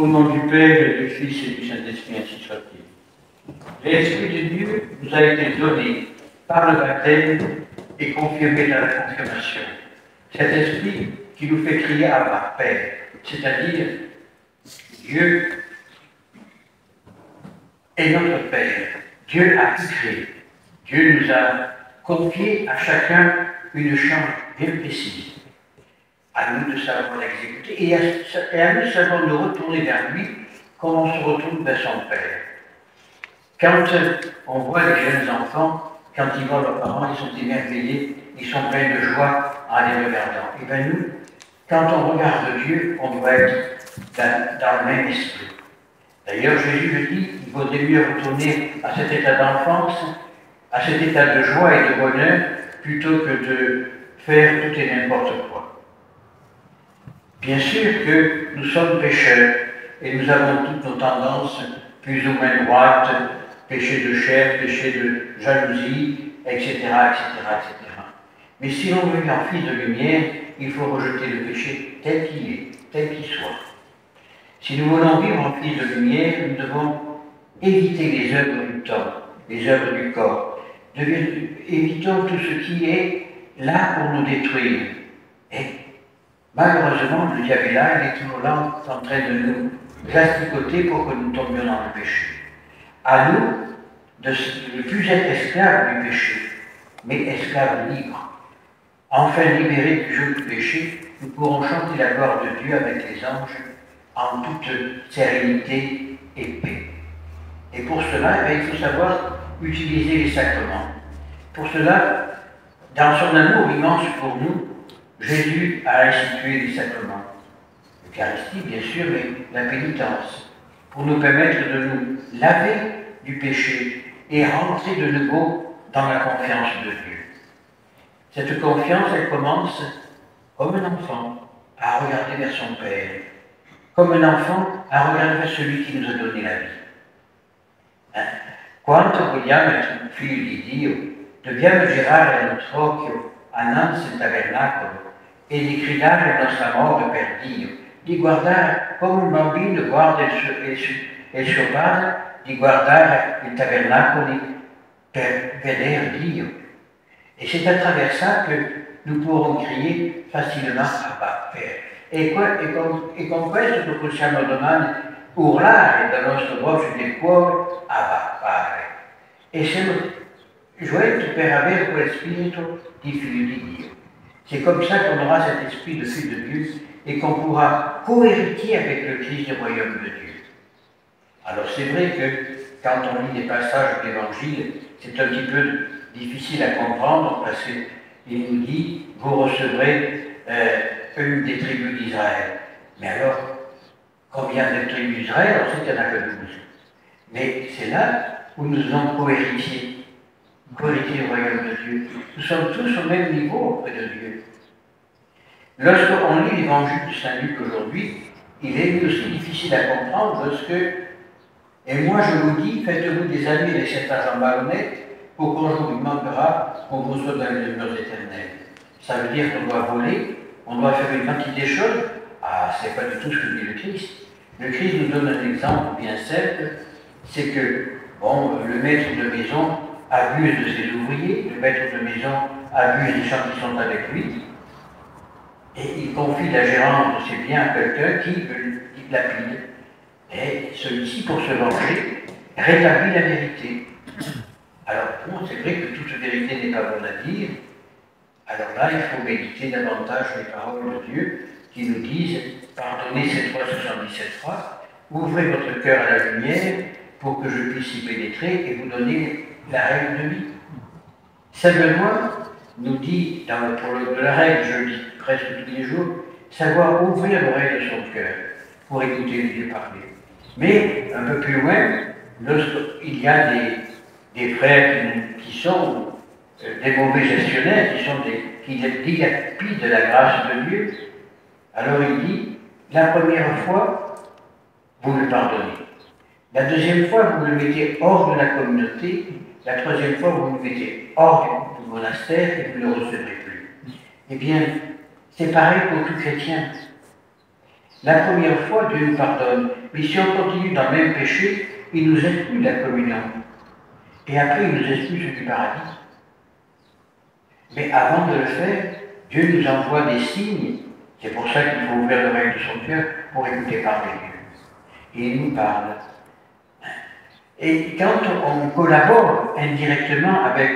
Au nom du Père, et du Fils et du Saint-Esprit, ainsi soit-il. L'Esprit de Dieu nous a été donné par le baptême et confirmé dans la confirmation. Cet Esprit qui nous fait crier Abba, Père, c'est-à-dire Dieu est notre Père. Dieu a créé. Dieu nous a confié à chacun une charge bien précise. À nous de savoir l'exécuter et à nous de savoir nous retourner vers lui comme on se retourne vers son Père. Quand on voit les jeunes enfants, quand ils voient leurs parents, ils sont émerveillés, ils sont pleins de joie en les regardant. Et bien nous, quand on regarde Dieu, on doit être dans le même esprit. D'ailleurs, Jésus le dit, il vaudrait mieux retourner à cet état d'enfance, à cet état de joie et de bonheur, plutôt que de faire tout et n'importe quoi. Bien sûr que nous sommes pécheurs et nous avons toutes nos tendances plus ou moins droites, péché de chair, péché de jalousie, etc., etc., etc. Mais si l'on veut en fils de lumière, il faut rejeter le péché tel qu'il est, tel qu'il soit. Si nous voulons vivre en fils de lumière, nous devons éviter les œuvres du temps, les œuvres du corps. Évitons tout ce qui est là pour nous détruire. Et malheureusement, le diable est là, il est toujours là en train de nous asticoter pour que nous tombions dans le péché. À nous de ne plus être esclaves du péché, mais esclaves libres. Enfin libérés du jeu du péché, nous pourrons chanter la gloire de Dieu avec les anges en toute sérénité et paix. Et pour cela, il faut savoir utiliser les sacrements. Pour cela, dans son amour immense pour nous, Jésus a institué les sacrements. L'Eucharistie, bien sûr, mais la pénitence, pour nous permettre de nous laver du péché et rentrer de nouveau dans la confiance de Dieu. Cette confiance, elle commence comme un enfant à regarder vers son Père, comme un enfant à regarder vers celui qui nous a donné la vie. Quanto vogliamo figli di Dio, dobbiamo girare all'occhio annanzi al tabernacolo e di gridare il nostro amore per Dio, di guardare come un bambino guarda il suo padre, di guardare il tabernacolo per vedere Dio. Et c'est à travers ça que nous pourrons crier facilement Abba, Père. E con questo che possiamo domani urlare dalla nostra voce del cuore Abba, Padre. E siamo gioiti per avere quel spirito di figlio di Dio. C'est comme ça qu'on aura cet esprit de fils de Dieu et qu'on pourra co-hériter avec le Christ du royaume de Dieu. Alors c'est vrai que quand on lit des passages de l'Évangile, c'est un petit peu difficile à comprendre parce qu'il nous dit « Vous recevrez une des tribus d'Israël ». Mais alors, combien de tribus d'Israël? On sait qu'il n'y en a que 12. Mais c'est là où nous devons co-hériter le royaume de Dieu. Nous sommes tous au même niveau auprès de Dieu. Lorsqu'on lit l'évangile de Saint Luc aujourd'hui, il est lui aussi difficile à comprendre lorsque, et moi je vous dis, faites-vous des amis avec cet argent malhonnête, pour qu'un jour il manquera, qu'on vous soit dans les demeures éternelles. Ça veut dire qu'on doit voler, on doit faire une quantité de choses. Ah, c'est pas du tout ce que dit le Christ. Le Christ nous donne un exemple bien simple, c'est que, bon, le maître de maison abuse de ses ouvriers, le maître de maison abuse des gens qui sont avec lui, et il confie la gérance de ses biens à quelqu'un qui lapide. Et celui-ci, pour se venger, rétablit la vérité. Alors, bon, c'est vrai que toute vérité n'est pas bonne à dire. Alors là, il faut méditer davantage les paroles de Dieu qui nous disent « Pardonnez cette fois 77 fois, ouvrez votre cœur à la lumière pour que je puisse y pénétrer et vous donner la règle de vie. » Saint Benoît nous dit, dans le prologue de la règle, je le dis presque tous les jours, savoir ouvrir l'oreille de son cœur pour écouter Dieu parler. Mais, un peu plus loin, lorsqu'il y a des frères qui sont des mauvais gestionnaires, qui dilapident la grâce de Dieu, alors il dit, la première fois, vous le pardonnez. La deuxième fois, vous le mettez hors de la communauté. La troisième fois, vous le mettez hors du monastère et vous ne le recevrez plus. Eh bien, c'est pareil pour tout chrétien. La première fois, Dieu nous pardonne. Mais si on continue dans le même péché, il nous exclut de la communion. Et après, il nous exclut du paradis. Mais avant de le faire, Dieu nous envoie des signes. C'est pour ça qu'il faut ouvrir l'oreille de son cœur pour écouter parler Dieu. Et il nous parle. Et quand on collabore indirectement avec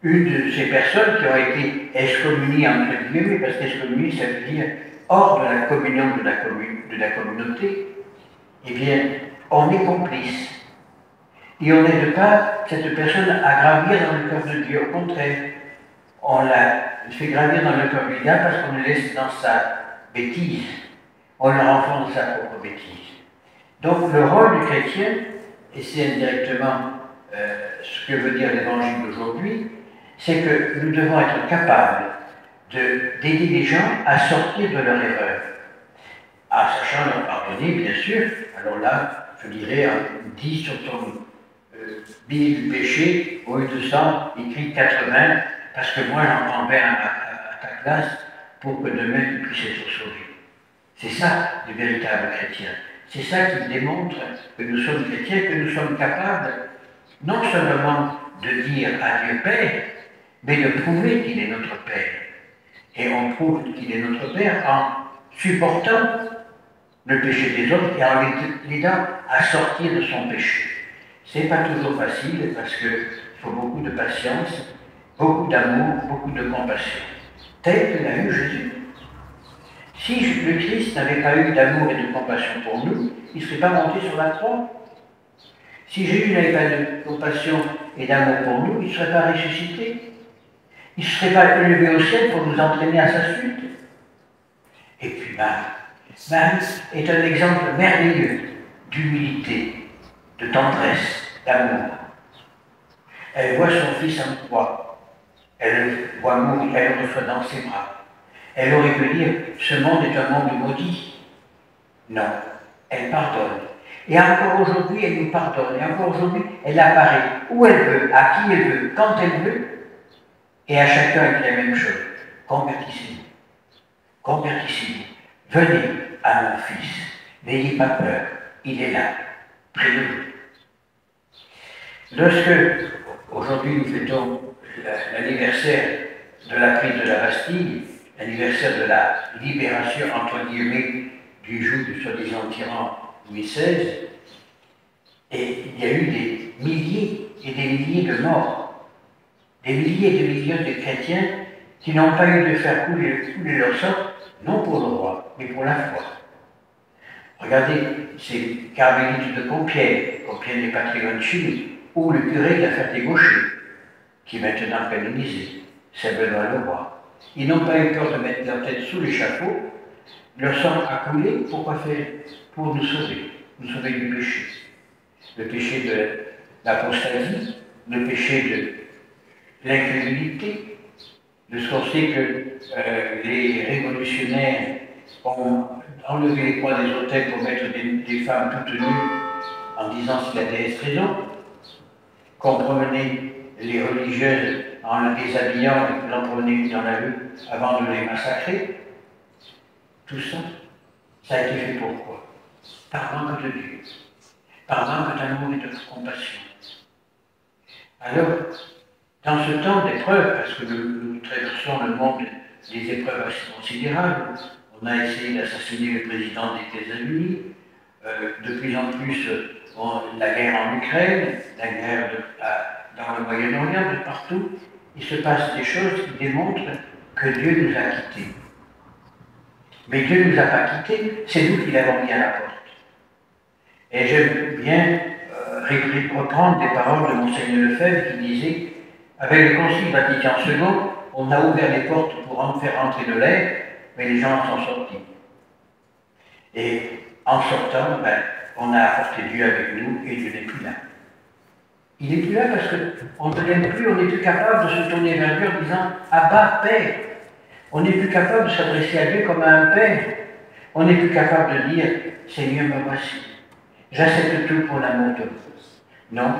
une de ces personnes qui ont été excommuniées, entre guillemets, parce qu'excommunier, ça veut dire hors de la communion de la communauté, eh bien, on est complice. Et on n'aide pas cette personne à gravir dans le cœur de Dieu. Au contraire, on la fait gravir dans le cœur du diable parce qu'on le laisse dans sa bêtise. On le renforce dans sa propre bêtise. Donc le rôle du chrétien, et c'est indirectement ce que veut dire l'évangile d'aujourd'hui, c'est que nous devons être capables d'aider les gens à sortir de leur erreur, en sachant leur pardonner, bien sûr. Alors là, je dirais, dis sur ton billet du péché, au lieu de 100, écrit 80, parce que moi j'en prendrai à ta place pour que demain tu puisses être sauvé. C'est ça, le véritable chrétien. C'est ça qui démontre que nous sommes chrétiens, que nous sommes capables non seulement de dire à Dieu Père, mais de prouver qu'il est notre Père. Et on prouve qu'il est notre Père en supportant le péché des autres et en l'aidant à sortir de son péché. C'est pas toujours facile parce qu'il faut beaucoup de patience, beaucoup d'amour, beaucoup de compassion. Tel que l'a eu Jésus. Si le Christ n'avait pas eu d'amour et de compassion pour nous, il ne serait pas monté sur la croix. Si Jésus n'avait pas de compassion et d'amour pour nous, il ne serait pas ressuscité. Il ne serait pas élevé au ciel pour nous entraîner à sa suite. Et puis Marie est un exemple merveilleux d'humilité, de tendresse, d'amour. Elle voit son fils en croix. Elle le voit mourir, elle le reçoit dans ses bras. Elle aurait pu dire, ce monde est un monde maudit. Non, elle pardonne. Et encore aujourd'hui, elle nous pardonne. Et encore aujourd'hui, elle apparaît où elle veut, à qui elle veut, quand elle veut. Et à chacun, elle dit la même chose. Convertissez-vous. Convertissez-vous. Venez à mon fils. N'ayez pas peur. Il est là, près de vous. Lorsque, aujourd'hui, nous fêtons l'anniversaire de la prise de la Bastille, l'anniversaire de la libération, entre guillemets, du joug du soi-disant tyran Louis XVI, et il y a eu des milliers et des milliers de morts, des milliers et des millions de chrétiens qui n'ont pas eu de faire couler leur sang, non pour le roi, mais pour la foi. Regardez ces carmélites de Compiègne, Compiègne n'est pas très loin de chez nous, ou le curé de la Ferté-Gaucher, qui est maintenant canonisé, c'est Benoît le roi. Ils n'ont pas eu peur de mettre leur tête sous l'échafaud, leur sang a coulé, pourquoi faire? Pour nous sauver du péché. Le péché de l'apostasie, le péché de l'incrédulité, de ce qu'on sait que les révolutionnaires ont enlevé les poids des autels pour mettre des femmes toutes nues en disant c'est la déesse raison, qu'on promenait les religieuses en les déshabillant et qu'on promenait dans la rue avant de les massacrer. Tout ça, ça a été fait pourquoi? Par manque de Dieu, par manque d'amour et de compassion. Alors, dans ce temps d'épreuve, parce que nous traversons le monde des épreuves assez considérables, on a essayé d'assassiner le président des États-Unis, de plus en plus la guerre en Ukraine, la guerre dans le Moyen-Orient, de partout, il se passe des choses qui démontrent que Dieu nous a quittés. Mais Dieu ne nous a pas quittés, c'est nous qui l'avons mis à la porte. Et j'aime bien reprendre des paroles de Monseigneur Lefebvre qui disait avec le Concile Vatican II, on a ouvert les portes pour en faire entrer de l'air, mais les gens sont sortis. Et en sortant, on a apporté Dieu avec nous et Dieu n'est plus là. Il n'est plus là parce qu'on ne l'aime plus, on n'est plus capable de se tourner vers Dieu en disant « Abba, Père ». On n'est plus capable de s'adresser à Dieu comme à un Père. On n'est plus capable de dire « Seigneur, me voici. J'accepte tout pour l'amour de vous ». Non.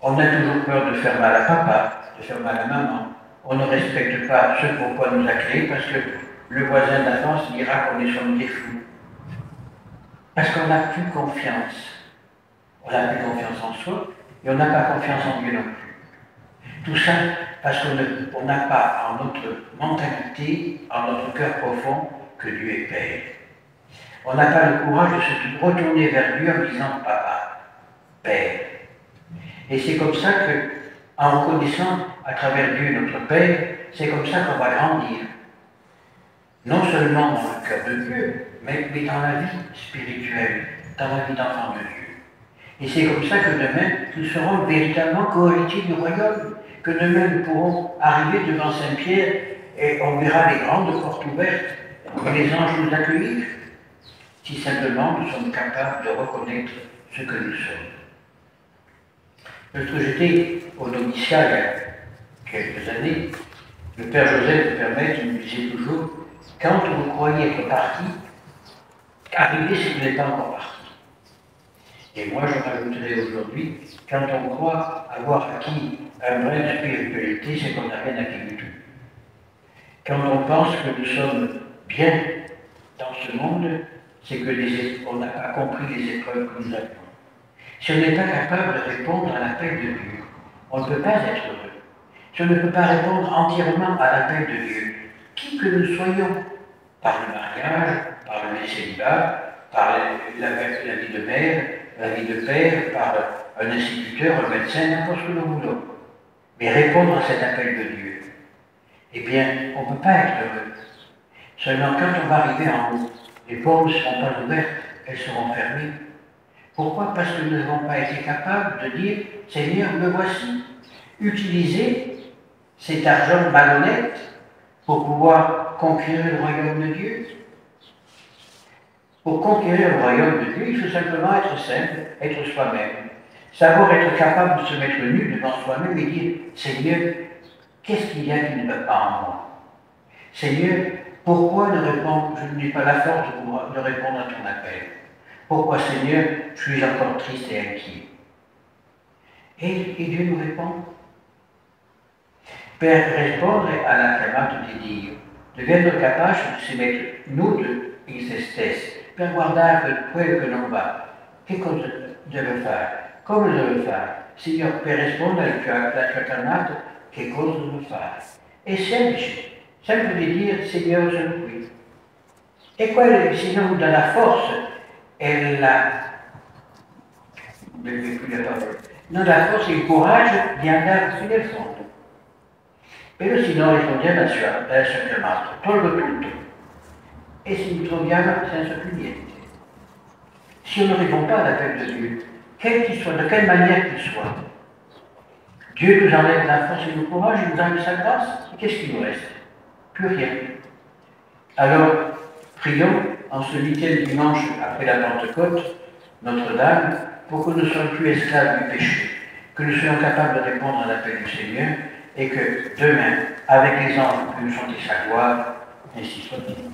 On a toujours peur de faire mal à papa, de faire mal à maman. On ne respecte pas ce pourquoi nous a créés parce que le voisin d'avance dira qu'on est sommes des fous. Parce qu'on n'a plus confiance. On n'a plus confiance en soi et on n'a pas confiance en Dieu non plus. Tout ça parce qu'on n'a pas en notre mentalité, en notre cœur profond, que Dieu est Père. On n'a pas le courage de se retourner vers Dieu en disant Papa, Père. Et c'est comme ça que, en reconnaissant à travers Dieu notre Père, c'est comme ça qu'on va grandir. Non seulement dans le cœur de Dieu, mais dans la vie spirituelle, dans la vie d'enfant de Dieu. Et c'est comme ça que demain, nous serons véritablement co-héritiers du royaume, que demain nous pourrons arriver devant Saint-Pierre et on verra les grandes portes ouvertes et les anges nous accueillir, si simplement nous sommes capables de reconnaître ce que nous sommes. Lorsque j'étais au noviciat il y a quelques années, le Père Joseph de Permette me disait toujours « Quand vous croyez être parti, arrivez si vous n'êtes pas encore parti. » Et moi, je rajouterai aujourd'hui, quand on croit avoir acquis un brin de spiritualité, c'est qu'on n'a rien acquis du tout. Quand on pense que nous sommes bien dans ce monde, c'est qu'on n'a pas compris les épreuves que nous avons. Si on n'est pas capable de répondre à l'appel de Dieu, on ne peut pas être heureux. Si on ne peut pas répondre entièrement à l'appel de Dieu, qui que nous soyons, par le mariage, par le célibat, par la vie de mère, la vie de père, par un instituteur, un médecin, n'importe ce que nous voulons. Mais répondre à cet appel de Dieu, eh bien, on ne peut pas être heureux. Seulement quand on va arriver en haut, les portes ne seront pas ouvertes, elles seront fermées. Pourquoi? Parce que nous n'avons pas été capables de dire « Seigneur, me voici ». Utiliser cet argent malhonnête pour pouvoir conquérir le royaume de Dieu. Pour conquérir le royaume de Dieu, il faut simplement être simple, être soi-même. Savoir être capable de se mettre nu devant soi-même et dire « Seigneur, qu'est-ce qu'il y a qui ne va pas en moi? Seigneur, pourquoi je n'ai pas la force de répondre à ton appel? Pourquoi, Seigneur, je suis encore triste et inquiet ?» Et Dieu nous répond. Père, répondre à la chiamata di Dio, devendo capaci di se mettere nudo in se stessi, per guardare quello che non va. Che cosa deve fare? Come deve fare? Signore, per rispondere alla tua chiamata, che cosa deve fare? È semplice, sempre di dire, Signore, sono qui. E quello che il Signore nous dà la forza e non la forza e il coraggio di andare fino in fondo. Però se noi rispondiamo al suo chiamato, tolgo tutto. E se nous troviamo senza più niente. Si on ne répond pas à l'appel de Dieu, quel qu'il soit, de quelle manière qu'il soit, Dieu nous enlève la force et le courage, il nous enlève sa grâce, et qu'est-ce qu'il nous reste? Plus rien. Alors, prions en ce 8e dimanche après la Pentecôte, Notre-Dame, pour que nous ne soyons plus esclaves du péché, que nous soyons capables de répondre à l'appel du Seigneur, et que demain, avec les anges, que nous chantions sa gloire, ainsi soit-il.